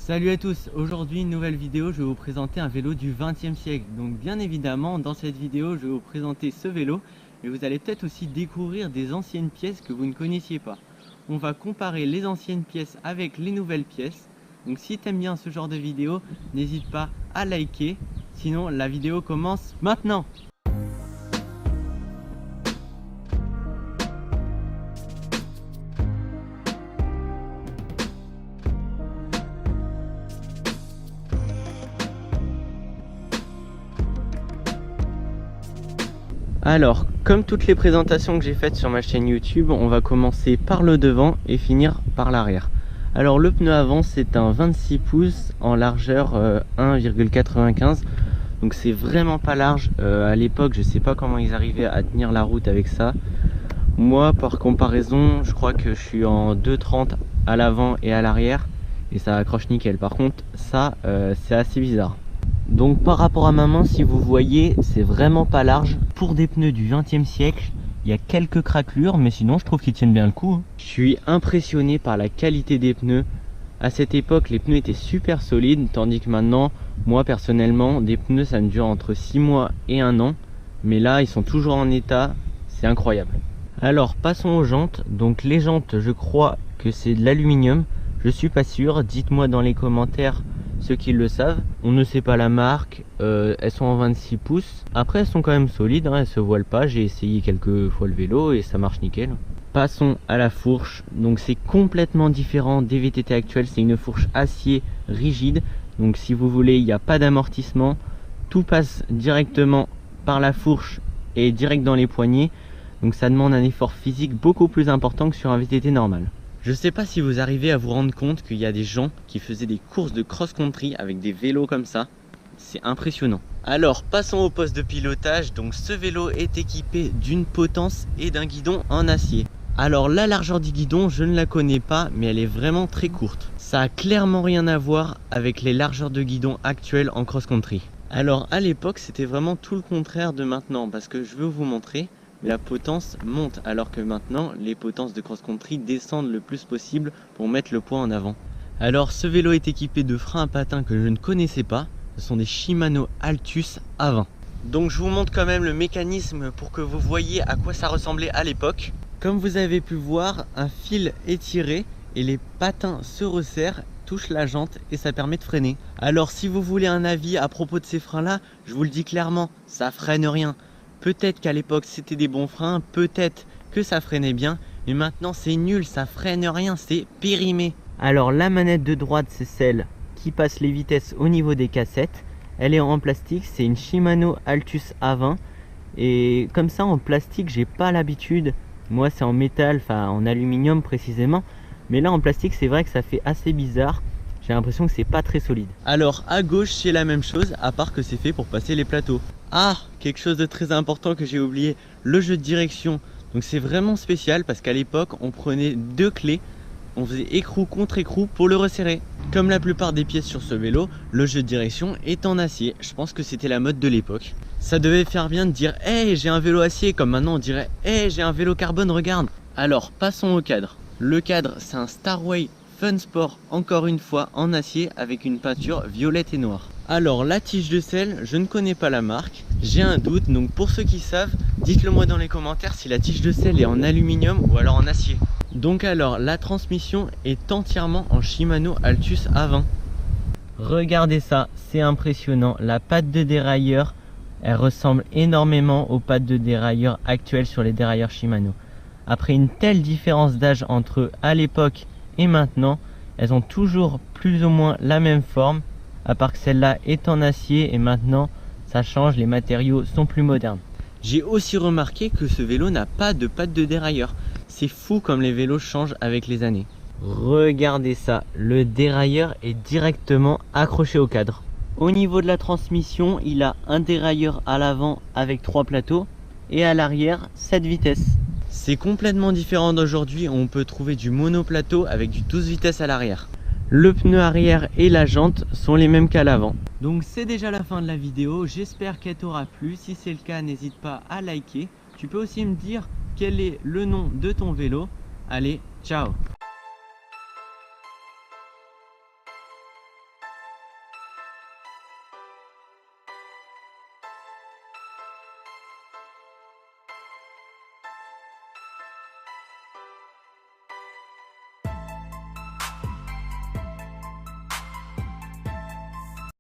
Salut à tous, aujourd'hui une nouvelle vidéo, je vais vous présenter un vélo du 20e siècle. Donc bien évidemment dans cette vidéo je vais vous présenter ce vélo, mais vous allez peut-être aussi découvrir des anciennes pièces que vous ne connaissiez pas. On va comparer les anciennes pièces avec les nouvelles pièces. Donc si tu aimes bien ce genre de vidéo, n'hésite pas à liker, sinon la vidéo commence maintenant. Alors, comme toutes les présentations que j'ai faites sur ma chaîne YouTube, on va commencer par le devant et finir par l'arrière. Alors le pneu avant, c'est un 26 pouces en largeur 1,95, donc c'est vraiment pas large. À l'époque, je sais pas comment ils arrivaient à tenir la route avec ça. Moi, par comparaison, je crois que je suis en 2,30 à l'avant et à l'arrière et ça accroche nickel. Par contre, ça, c'est assez bizarre. Donc par rapport à ma main, si vous voyez, c'est vraiment pas large. Pour des pneus du 20e siècle, il y a quelques craquelures, mais sinon je trouve qu'ils tiennent bien le coup. Je suis impressionné par la qualité des pneus. À cette époque, les pneus étaient super solides, tandis que maintenant, moi personnellement, des pneus ça me dure entre 6 mois et 1 an. Mais là, ils sont toujours en état, c'est incroyable. Alors passons aux jantes. Donc les jantes, je crois que c'est de l'aluminium. Je suis pas sûr, dites-moi dans les commentaires ceux qui le savent. On ne sait pas la marque, elles sont en 26 pouces. Après elles sont quand même solides, hein, elles se voilent pas. J'ai essayé quelques fois le vélo et ça marche nickel. Passons à la fourche. Donc c'est complètement différent des VTT actuels. C'est une fourche acier rigide. Donc si vous voulez, il n'y a pas d'amortissement. Tout passe directement par la fourche et direct dans les poignées. Donc ça demande un effort physique beaucoup plus important que sur un VTT normal. Je sais pas si vous arrivez à vous rendre compte qu'il y a des gens qui faisaient des courses de cross-country avec des vélos comme ça. C'est impressionnant. Alors passons au poste de pilotage. Donc ce vélo est équipé d'une potence et d'un guidon en acier. Alors la largeur du guidon, je ne la connais pas, mais elle est vraiment très courte. Ça a clairement rien à voir avec les largeurs de guidon actuelles en cross-country. Alors à l'époque, c'était vraiment tout le contraire de maintenant, parce que je veux vous montrer. La potence monte, alors que maintenant les potences de cross-country descendent le plus possible pour mettre le poids en avant. Alors ce vélo est équipé de freins à patins que je ne connaissais pas. Ce sont des Shimano Altus A20. Donc je vous montre quand même le mécanisme pour que vous voyez à quoi ça ressemblait à l'époque. Comme vous avez pu voir, un fil est tiré et les patins se resserrent, touchent la jante et ça permet de freiner. Alors si vous voulez un avis à propos de ces freins là, je vous le dis clairement, ça freine rien. Peut-être qu'à l'époque c'était des bons freins, peut-être que ça freinait bien, mais maintenant c'est nul, ça freine rien, c'est périmé. Alors la manette de droite, c'est celle qui passe les vitesses au niveau des cassettes. Elle est en plastique, c'est une Shimano Altus A20. Et comme ça en plastique, j'ai pas l'habitude. Moi c'est en métal, enfin en aluminium précisément. Mais là en plastique, c'est vrai que ça fait assez bizarre. J'ai l'impression que c'est pas très solide. Alors à gauche c'est la même chose, à part que c'est fait pour passer les plateaux. Ah, quelque chose de très important que j'ai oublié, le jeu de direction. Donc c'est vraiment spécial parce qu'à l'époque on prenait deux clés, on faisait écrou contre écrou pour le resserrer. Comme la plupart des pièces sur ce vélo, le jeu de direction est en acier. Je pense que c'était la mode de l'époque. Ça devait faire bien de dire « Hey, j'ai un vélo acier » comme maintenant on dirait « Hey, j'ai un vélo carbone, regarde ». Alors passons au cadre. Le cadre c'est un Starway Fun Sport, encore une fois en acier avec une peinture violette et noire. Alors la tige de selle, je ne connais pas la marque, j'ai un doute, donc pour ceux qui savent, dites-le moi dans les commentaires si la tige de selle est en aluminium ou alors en acier. Donc alors la transmission est entièrement en Shimano Altus A20. Regardez ça, c'est impressionnant, la patte de dérailleur, elle ressemble énormément aux pattes de dérailleur actuelles sur les dérailleurs Shimano. Après une telle différence d'âge entre eux à l'époque et maintenant, elles ont toujours plus ou moins la même forme, à part que celle-là est en acier et maintenant ça change, les matériaux sont plus modernes. J'ai aussi remarqué que ce vélo n'a pas de patte de dérailleur. C'est fou comme les vélos changent avec les années. Regardez ça, le dérailleur est directement accroché au cadre. Au niveau de la transmission, il a un dérailleur à l'avant avec 3 plateaux et à l'arrière 7 vitesses. C'est complètement différent d'aujourd'hui, on peut trouver du monoplateau avec du 12 vitesses à l'arrière. Le pneu arrière et la jante sont les mêmes qu'à l'avant. Donc c'est déjà la fin de la vidéo, j'espère qu'elle t'aura plu. Si c'est le cas, n'hésite pas à liker. Tu peux aussi me dire quel est le nom de ton vélo. Allez, ciao!